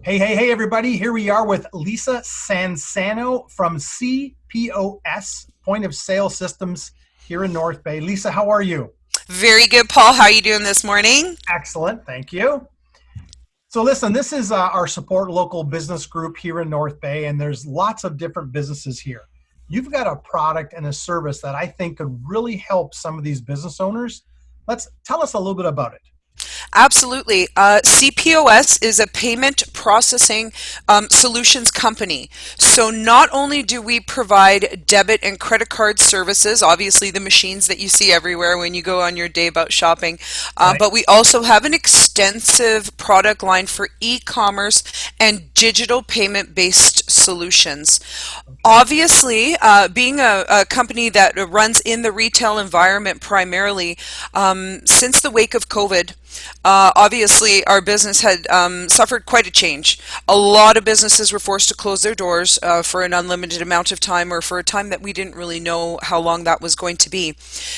Hey, everybody. Here we are with Lisa Sansano from CPOS, Point of Sale Systems here in North Bay. Lisa, how are you? Very good, Paul. How are you doing this morning? Excellent. Thank you. So listen, this is our support local business group here in North Bay, and there's lots of different businesses here. You've got a product and a service that I think could really help some of these business owners. Let's tell us a little bit about it. Absolutely. CPOS is a payment processing solutions company. So not only do we provide debit and credit card services, obviously the machines that you see everywhere when you go on your day about shopping, Right. but we also have an extensive product line for e-commerce and digital payment-based solutions. Okay. Obviously, being a company that runs in the retail environment primarily, since the wake of COVID, obviously, our business had suffered quite a change. A lot of businesses were forced to close their doors for an unlimited amount of time or for a time that we didn't really know how long that was going to be.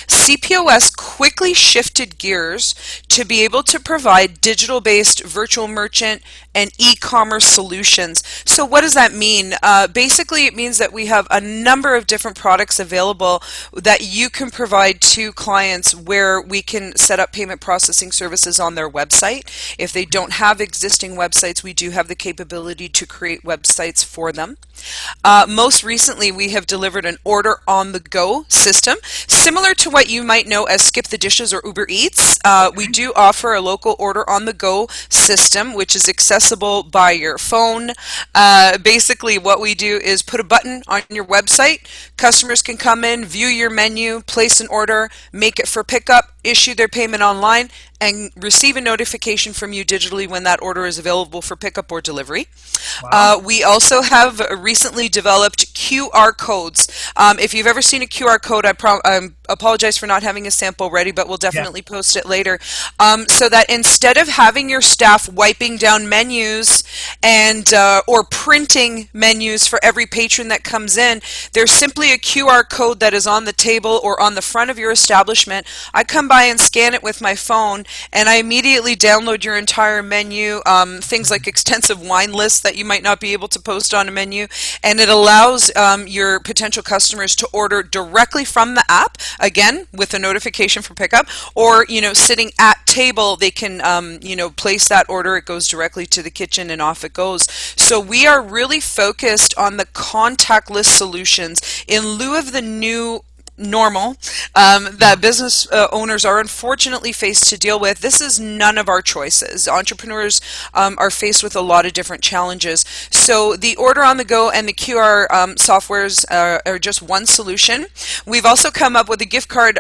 CPOS quickly shifted gears to be able to provide digital-based virtual merchant and e-commerce solutions. So what does that mean? Basically, it means that we have a number of different products available that you can provide to clients where we can set up payment processing services on their website. If they don't have existing websites, we do have the capability to create websites for them. Most recently, we have delivered an order on the go system, similar to what you might know as Skip the Dishes or Uber Eats. We do offer a local order on the go system, which is accessible by your phone. Basically, what we do is put a button on your website. Customers can come in, view your menu, place an order, make it for pickup, issue their payment online, and receive a notification from you digitally when that order is available for pickup or delivery. Wow. We also have recently developed QR codes. If you've ever seen a QR code, I apologize for not having a sample ready, but we'll Yeah. definitely post it later. So that instead of having your staff wiping down menus and or printing menus for every patron that comes in, there's simply a QR code that is on the table or on the front of your establishment. I come by and scan it with my phone, and I immediately download your entire menu, things like extensive wine lists that you might not be able to post on a menu, and it allows your potential customers to order directly from the app, again with a notification for pickup, or sitting at table they can place that order. It goes directly to the kitchen and off it goes. So we are really focused on the contactless solutions in lieu of the new normal that business owners are unfortunately faced to deal with. This is none of our choices. Entrepreneurs are faced with a lot of different challenges. So the order on the go and the QR softwares are just one solution. We've also come up with a gift card.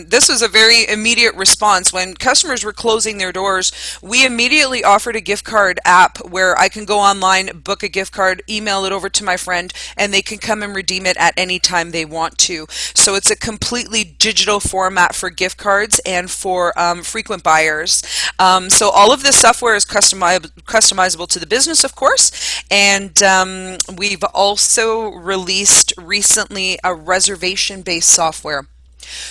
This was a very immediate response. When customers were closing their doors, we immediately offered a gift card app where I can go online, book a gift card, email it over to my friend, and they can come and redeem it at any time they want to. So it's a completely digital format for gift cards and for frequent buyers. So all of this software is customizable to the business, of course, and we've also released recently a reservation-based software.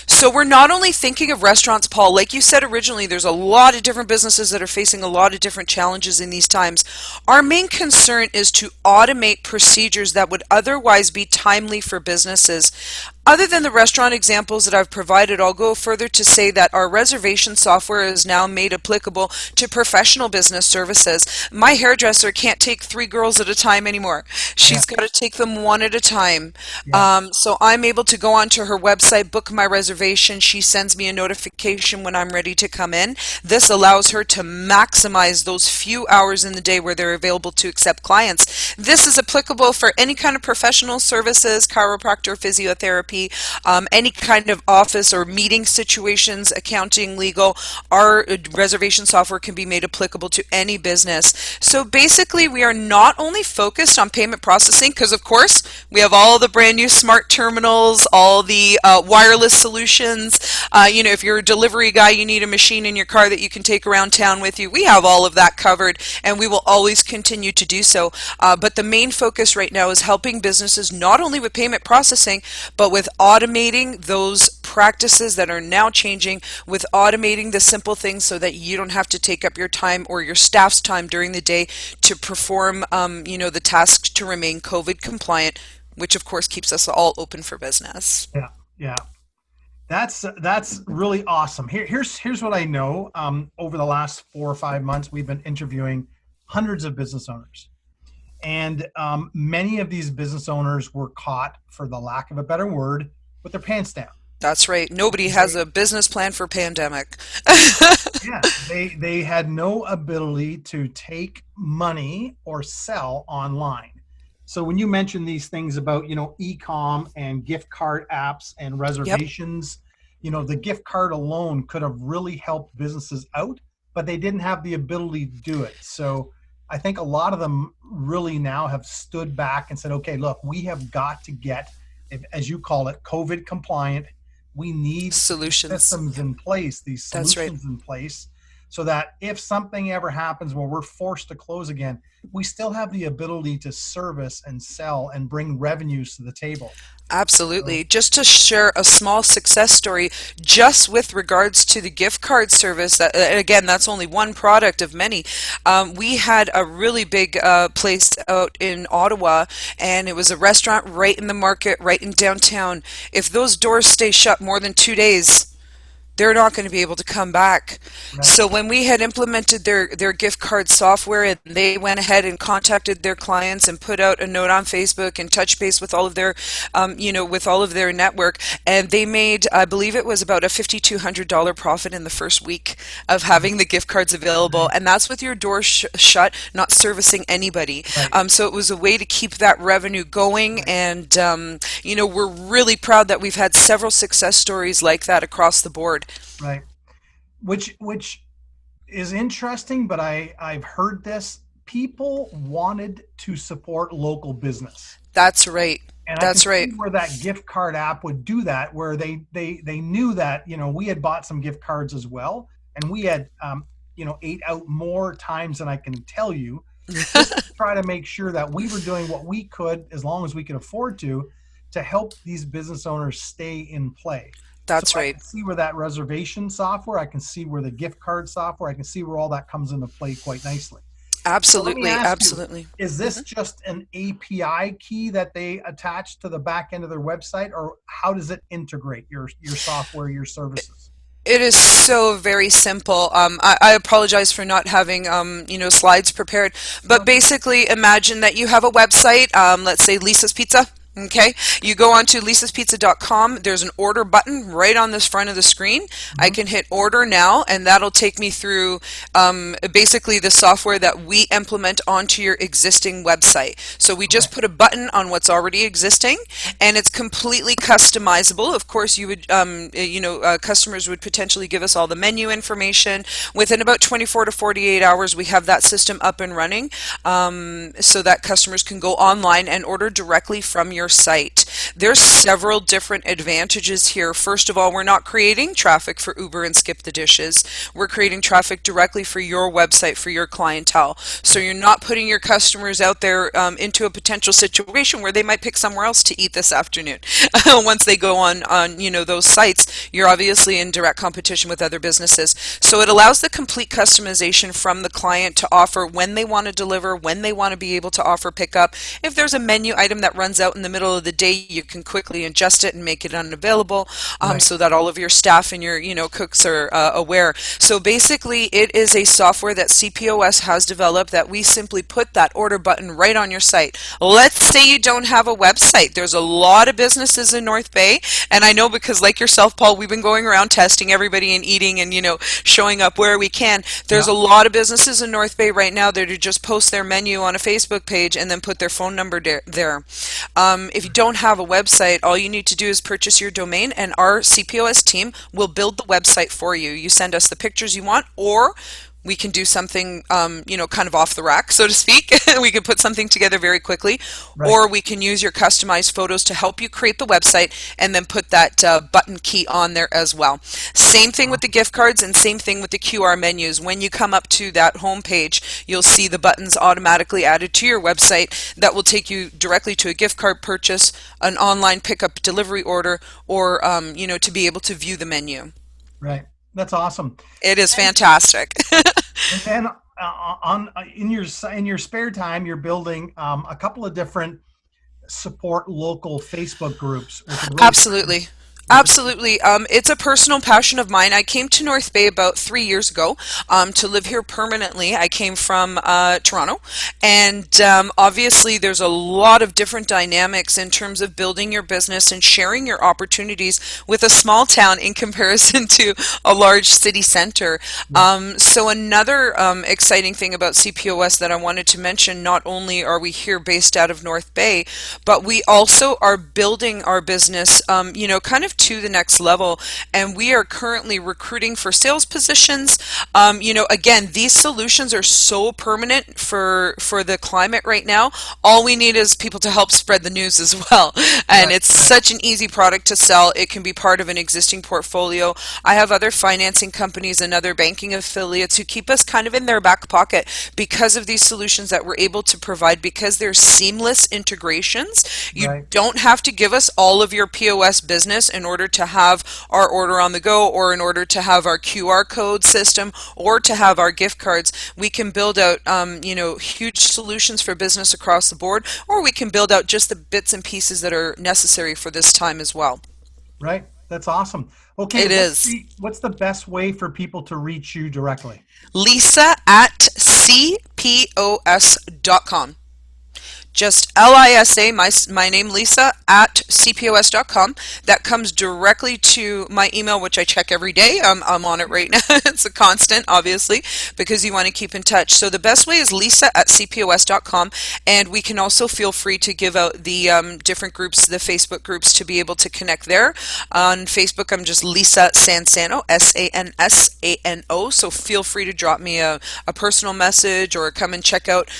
So we're not only thinking of restaurants, Paul, like you said originally, there's a lot of different businesses that are facing a lot of different challenges in these times. Our main concern is to automate procedures that would otherwise be timely for businesses. Other than the restaurant examples that I've provided, I'll go further to say that our reservation software is now made applicable to professional business services. My hairdresser can't take 3 girls at a time anymore. Yeah. She's got to take them one at a time. Yeah. So I'm able to go onto her website, book my reservation. She sends me a notification when I'm ready to come in. This allows her to maximize those few hours in the day where they're available to accept clients. This is applicable for any kind of professional services, chiropractor, physiotherapy, any kind of office or meeting situations, accounting, legal. Our reservation software can be made applicable to any business. So basically, we are not only focused on payment processing, because of course we have all the brand new smart terminals, all the wireless solutions. If you're a delivery guy, you need a machine in your car that you can take around town with you. We have all of that covered, and we will always continue to do so. But the main focus right now is helping businesses not only with payment processing, but with automating those practices that are now changing, with automating the simple things so that you don't have to take up your time or your staff's time during the day to perform, the tasks to remain COVID compliant, which of course keeps us all open for business. Yeah, yeah. That's really awesome. Here's what I know. Over the last 4 or 5 months, we've been interviewing hundreds of business owners, and many of these business owners were caught, for the lack of a better word, with their pants down. That's right. Nobody has a business plan for pandemic. Yeah, they had no ability to take money or sell online. So when you mention these things about, e-com and gift card apps and Yep. reservations, the gift card alone could have really helped businesses out, but they didn't have the ability to do it. So I think a lot of them really now have stood back and said, okay, look, we have got to get, as you call it, COVID compliant. We need these Solutions. systems in place, these That's right. solutions in place, so that if something ever happens where we're forced to close again, we still have the ability to service and sell and bring revenues to the table. So, Absolutely. Just to share a small success story, just with regards to the gift card service, and again, that's only one product of many. We had a really big place out in Ottawa, and it was a restaurant right in the market, right in downtown. If those doors stay shut more than 2 days, they're not going to be able to come back. right, So when we had implemented their gift card software, and they went ahead and contacted their clients and put out a note on Facebook and touch base with all of their, with all of their network, and they made, I believe it was about a $5,200 profit in the first week of having the gift cards available, right, and that's with your door shut, not servicing anybody. right, So it was a way to keep that revenue going, right, and we're really proud that we've had several success stories like that across the board. right. Which is interesting, but I've heard this. People wanted to support local business. That's right. And I can That's see right. where that gift card app would do that, where they knew that, we had bought some gift cards as well, and we had ate out more times than I can tell you, just to try to make sure that we were doing what we could, as long as we could afford to help these business owners stay in play. So That's I right. can see where that reservation software, I can see where the gift card software, I can see where all that comes into play quite nicely. So let me Absolutely. ask you, Absolutely. is this Mhm. just an API key that they attach to the back end of their website, or how does it integrate your software, your services? It is so very simple. I apologize for not having, slides prepared, but Okay. basically imagine that you have a website, let's say Lisa's Pizza. Okay, you go on to lisaspizza.com. There's an order button right on this front of the screen. I Hmm. can hit order now, and that'll take me through basically the software that we implement onto your existing website. So we Okay. just put a button on what's already existing, and it's completely customizable. Of course, you would, customers would potentially give us all the menu information. Within about 24 to 48 hours, we have that system up and running, so that customers can go online and order directly from your site. There's several different advantages here. First of all, we're not creating traffic for Uber and Skip the Dishes. We're creating traffic directly for your website, for your clientele. So Right. you're not putting your customers out there into a potential situation where they might pick somewhere else to eat this afternoon. Once they go on those sites, you're obviously in direct competition with other businesses. So it allows the complete customization from the client to offer when they want to deliver, when they want to be able to offer pickup. If there's a menu item that runs out in the middle of the day, you can quickly adjust it and make it unavailable, Right. so that all of your staff and your cooks are aware. So basically, it is a software that CPOS has developed that we simply put that order button right on your site. Let's say you don't have a website. There's a lot of businesses in North Bay, and I know because like yourself, Paul, we've been going around testing everybody and eating and showing up where we can. There's Yeah. a lot of businesses in North Bay right now that are just post their menu on a Facebook page and then put their phone number there. If you don't have a website, all you need to do is purchase your domain, and our CPOS team will build the website for you. You send us the pictures you want, or we can do something, kind of off the rack, so to speak. We can put something together very quickly, Right. or we can use your customized photos to help you create the website and then put that button key on there as well. Same thing with the gift cards and same thing with the QR menus. When you come up to that home page, you'll see the buttons automatically added to your website that will take you directly to a gift card purchase, an online pickup delivery order, or to be able to view the menu. Right. That's awesome. It is And fantastic. and then on in your spare time, you're building a couple of different support local Facebook groups, which are really Absolutely. which are Absolutely. It's a personal passion of mine. I came to North Bay about 3 years ago to live here permanently. I came from Toronto, and obviously, there's a lot of different dynamics in terms of building your business and sharing your opportunities with a small town in comparison to a large city center. yeah, So, another exciting thing about CPOS that I wanted to mention, not only are we here based out of North Bay, but we also are building our business, kind of to the next level. And we are currently recruiting for sales positions. Again, these solutions are so permanent for the climate right now. All we need is people to help spread the news as well. And right, it's right, such an easy product to sell. It can be part of an existing portfolio. I have other financing companies and other banking affiliates who keep us kind of in their back pocket because of these solutions that we're able to provide, because they're seamless integrations. You right, don't have to give us all of your POS business in order to have our order on the go, or in order to have our QR code system, or to have our gift cards. We can build out, huge solutions for business across the board, or we can build out just the bits and pieces that are necessary for this time as well. right. That's awesome. Okay, It is. what's the best way for people to reach you directly? Lisa at CPOS.com. Just LISA, my name Lisa, at CPOS.com. That comes directly to my email, which I check every day. I'm on it right now. It's a constant, obviously, because you want to keep in touch. So the best way is Lisa at CPOS.com. And we can also feel free to give out the different groups, the Facebook groups, to be able to connect there. On Facebook, I'm just Lisa Sansano, Sansano. So feel free to drop me a personal message, or come and check out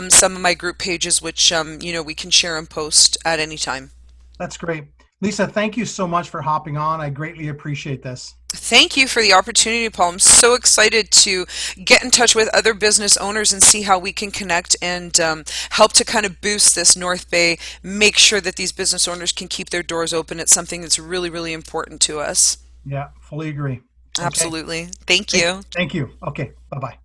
some of my group pages, which we can share and post at any time. That's great. Lisa, thank you so much for hopping on. I greatly appreciate this. Thank you for the opportunity, Paul. I'm so excited to get in touch with other business owners and see how we can connect and help to kind of boost this North Bay, make sure that these business owners can keep their doors open. It's something that's really, really important to us. Yeah, fully agree. Okay. Absolutely. Thank you. Thank you. Okay. Bye-bye.